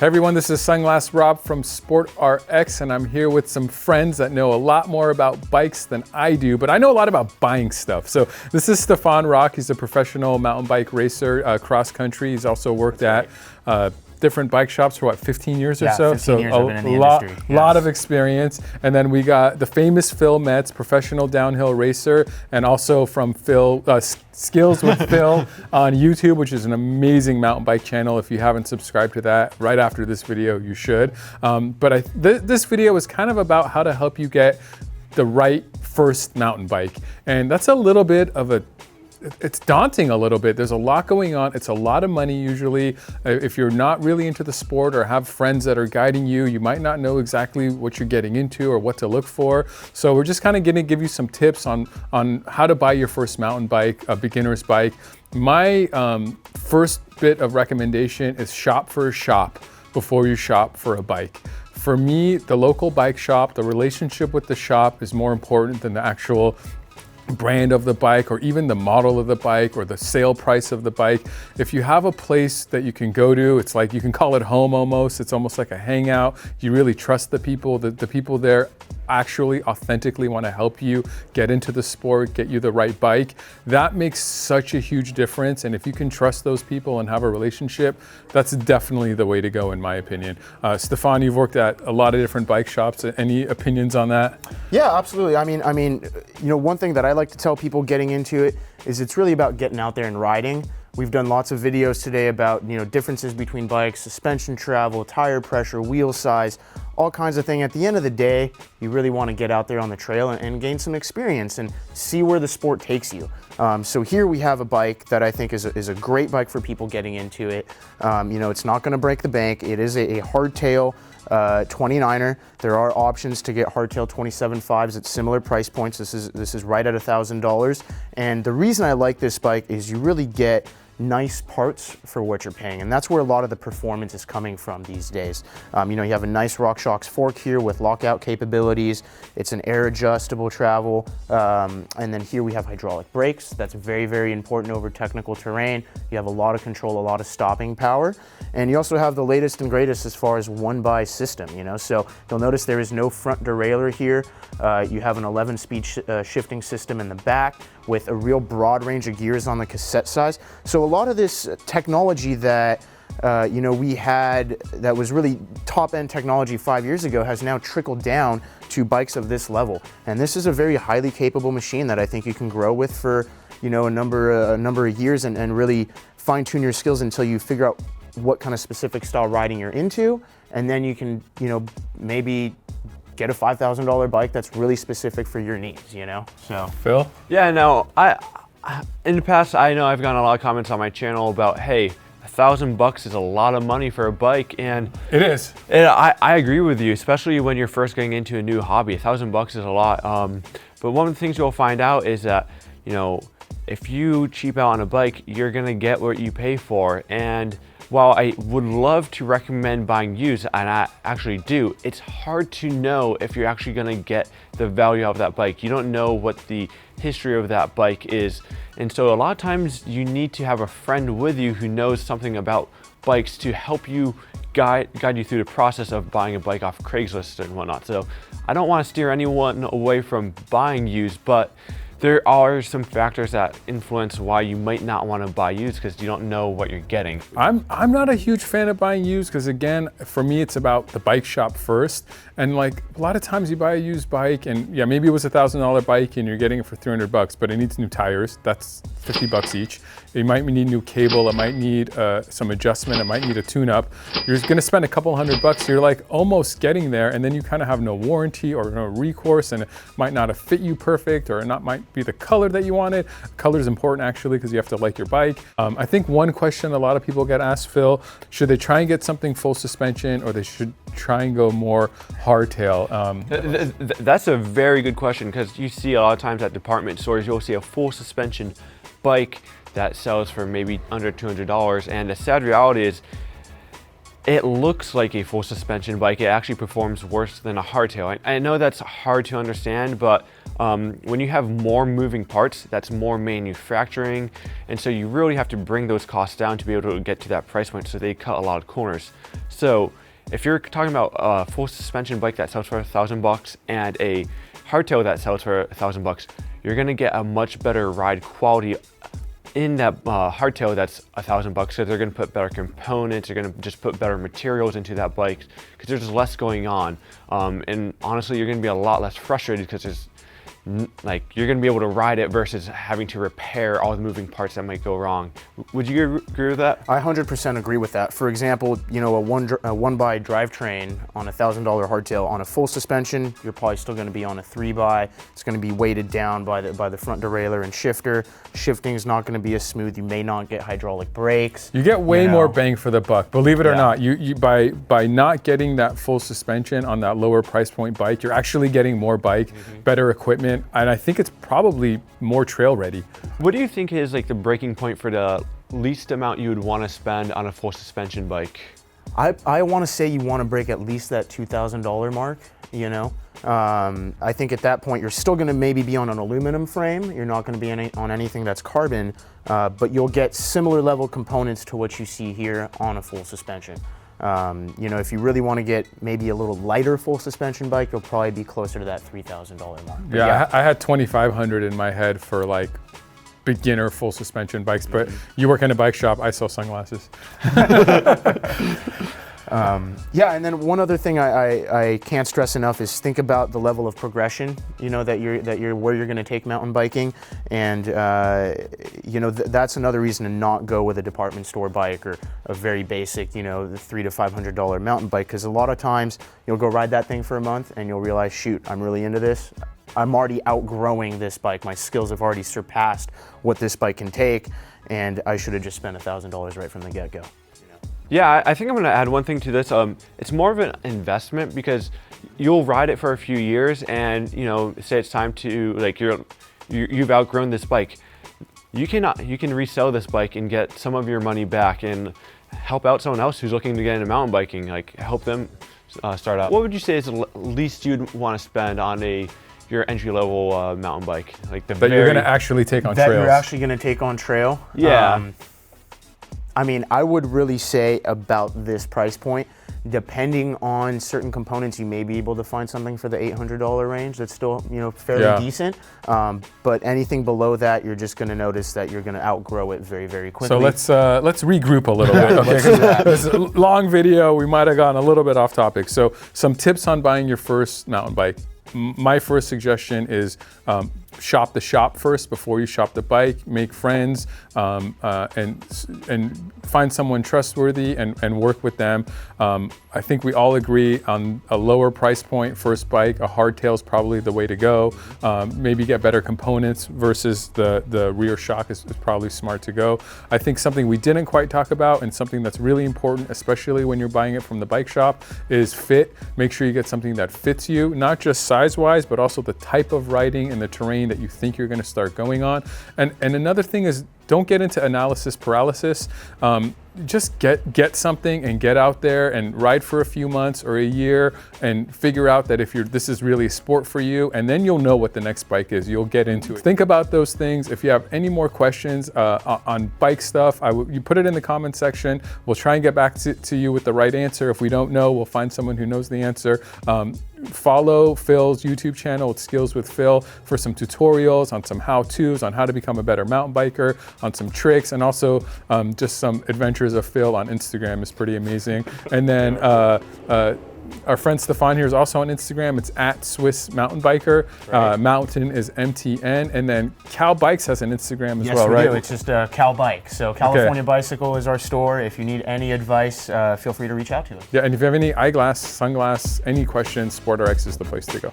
Hey everyone, this is Sunglass Rob from Sport RX, and I'm here with some friends that know a lot more about bikes than I do, but I know a lot about buying stuff. So this is Stephane Roch. He's a professional mountain bike racer, cross country. He's also worked at different bike shops for 15 years or so? 15 years I've been in the industry. Lot of experience. And then we got the famous Phil Metz, professional downhill racer, and also from Phil, Skills with Phil on YouTube, which is an amazing mountain bike channel. If you haven't subscribed to that, right after this video, you should. This video is kind of about how to help you get the right first mountain bike. And that's a little bit of it's daunting a little bit. There's a lot going on. It's a lot of money usually. If you're not really into the sport or have friends that are guiding you, you might not know exactly what you're getting into or what to look for. So we're just kind of going to give you some tips on how to buy your first mountain bike, a beginner's bike. My first bit of recommendation is shop for a shop before you shop for a bike. For me, the local bike shop, the relationship with the shop is more important than the actual brand of the bike or even the model of the bike or the sale price of the bike. If you have a place that you can go to, it's like you can call it home almost. It's almost like a hangout. You really trust the people. The people there actually authentically want to help you get into the sport, get you the right bike. That makes such a huge difference. And if you can trust those people and have a relationship, that's definitely the way to go in my opinion. Stephane, you've worked at a lot of different bike shops. Any opinions on that? Yeah, absolutely. I mean, you know, one thing that I like to tell people getting into it is it's really about getting out there and riding. We've done lots of videos today about, you know, differences between bikes, suspension travel, tire pressure, wheel size, all kinds of things. At the end of the day, you really want to get out there on the trail and gain some experience and see where the sport takes you. So here we have a bike that I think is a great bike for people getting into it. You know, it's not going to break the bank. It is a hardtail 29er. There are options to get hardtail 27.5s at similar price points. This is right at $1,000. And the reason I like this bike is you really get nice parts for what you're paying, and that's where a lot of the performance is coming from these days. You know, you have a nice Roch fork here with lockout capabilities. It's an air adjustable travel, and then here we have hydraulic brakes. That's very, very important over technical terrain. You have a lot of control, a lot of stopping power, and you also have the latest and greatest as far as one-by system. You know, so you'll notice there is no front derailleur here. You have an 11-speed shifting system in the back with a real broad range of gears on the cassette size. So a lot of this technology that you know, we had that was really top-end technology 5 years ago has now trickled down to bikes of this level. And this is a very highly capable machine that I think you can grow with for, you know, a number of years and really fine-tune your skills until you figure out what kind of specific style riding you're into, and then you can, you know, maybe get a $5,000 bike that's really specific for your needs, you know? So, Phil? Yeah, no, in the past, I know I've gotten a lot of comments on my channel about, hey, $1,000 is a lot of money for a bike, and it is. And I agree with you, especially when you're first getting into a new hobby. $1,000 is a lot. But one of the things you'll find out is that, you know, if you cheap out on a bike, you're gonna get what you pay for. And while I would love to recommend buying used, and I actually do, it's hard to know if you're actually gonna get the value of that bike. You don't know what the history of that bike is. And so a lot of times you need to have a friend with you who knows something about bikes to help you guide you through the process of buying a bike off Craigslist and whatnot. So I don't wanna steer anyone away from buying used, but there are some factors that influence why you might not want to buy used because you don't know what you're getting. I'm not a huge fan of buying used because, again, for me it's about the bike shop first. And like a lot of times you buy a used bike and yeah, maybe it was $1,000 bike and you're getting it for $300, but it needs new tires. That's $50 each. It might need new cable. It might need some adjustment. It might need a tune-up. You're going to spend a couple $100. You're like almost getting there, and then you kind of have no warranty or no recourse, and it might not have fit you perfect, or it might be the color that you wanted. Color is important actually because you have to like your bike. I think one question a lot of people get asked, Phil, should they try and get something full suspension or they should try and go more hardtail? That's a very good question because you see a lot of times at department stores, you'll see a full suspension bike that sells for maybe under $200, and the sad reality is it looks like a full suspension bike. It actually performs worse than a hardtail. I know that's hard to understand, but when you have more moving parts, that's more manufacturing. And so you really have to bring those costs down to be able to get to that price point, so they cut a lot of corners. So if you're talking about a full suspension bike that sells for $1,000 and a hardtail that sells for $1,000, you're gonna get a much better ride quality in that hardtail that's $1,000, because they're gonna put better components, they're gonna just put better materials into that bike, because there's less going on. And honestly, you're gonna be a lot less frustrated because there's like, you're gonna be able to ride it versus having to repair all the moving parts that might go wrong. Would you agree with that? I 100% agree with that. For example, you know, a one by drivetrain on a $1,000 hardtail on a full suspension, you're probably still going to be on a 3x. It's going to be weighted down by the front derailleur and shifter. Shifting is not going to be as smooth. You may not get hydraulic brakes. You get way more bang for the buck. Believe it or not, you by not getting that full suspension on that lower price point bike, you're actually getting more bike, better equipment, and I think it's probably more trail ready. What do you think is like the breaking point for the least amount you would want to spend on a full suspension bike? I want to say you want to break at least that $2,000 mark, you know? I think at that point you're still going to maybe be on an aluminum frame. You're not going to be on anything that's carbon, but you'll get similar level components to what you see here on a full suspension. You know, if you really want to get maybe a little lighter full suspension bike, you'll probably be closer to that $3,000 mark. Yeah, I had 2,500 in my head for like beginner full suspension bikes, but you work in a bike shop, I sell sunglasses. Yeah, and then one other thing I can't stress enough is think about the level of progression, you know, that you're where you're going to take mountain biking, and you know, that's another reason to not go with a department store bike or a very basic, you know, the $300 to $500 mountain bike, because a lot of times you'll go ride that thing for a month and you'll realize, shoot, I'm really into this. I'm already outgrowing this bike. My skills have already surpassed what this bike can take, and I should have just spent $1,000 right from the get-go. Yeah, I think I'm going to add one thing to this. It's more of an investment, because you'll ride it for a few years, and you know, say it's time to, like, you've outgrown this bike. You can resell this bike and get some of your money back and help out someone else who's looking to get into mountain biking. Like, help them start out. What would you say is the least you'd want to spend on your entry-level mountain bike? Like you're going to actually take on trails. That you're actually going to take on trail. Yeah. I mean, I would really say about this price point, depending on certain components, you may be able to find something for the $800 range that's still, you know, fairly decent. But anything below that, you're just going to notice that you're going to outgrow it very, very quickly. So let's regroup a little bit. Okay, this is a long video. We might have gone a little bit off topic. So some tips on buying your first mountain bike. My first suggestion is shop the shop first before you shop the bike. Make friends and find someone trustworthy and work with them. I think we all agree on a lower price point first bike. A hardtail is probably the way to go. Maybe get better components versus the rear shock is probably smart to go. I think something we didn't quite talk about, and something that's really important, especially when you're buying it from the bike shop, is fit. Make sure you get something that fits you, not just size-wise, but also the type of riding and the terrain that you think you're going to start going on. And another thing is, don't get into analysis paralysis. Just get something and get out there and ride for a few months or a year and figure out that if this is really a sport for you, and then you'll know what the next bike is. You'll get into it. Think about those things. If you have any more questions on bike stuff, you put it in the comment section. We'll try and get back to you with the right answer. If we don't know, we'll find someone who knows the answer. Follow Phil's YouTube channel, it's Skills with Phil, for some tutorials on some how-tos on how to become a better mountain biker, on some tricks, and also just some adventures of Phil on Instagram is pretty amazing. And then our friend Stephane here is also on Instagram. It's at Swiss Mountain Biker. Right. Mountain is MTN. And then Cal Bikes has an Instagram as well, right? Yes, we do. It's just Cal Bike. So California Bicycle is our store. If you need any advice, feel free to reach out to us. Yeah, and if you have any eyeglass, sunglass, any questions, SportRx is the place to go.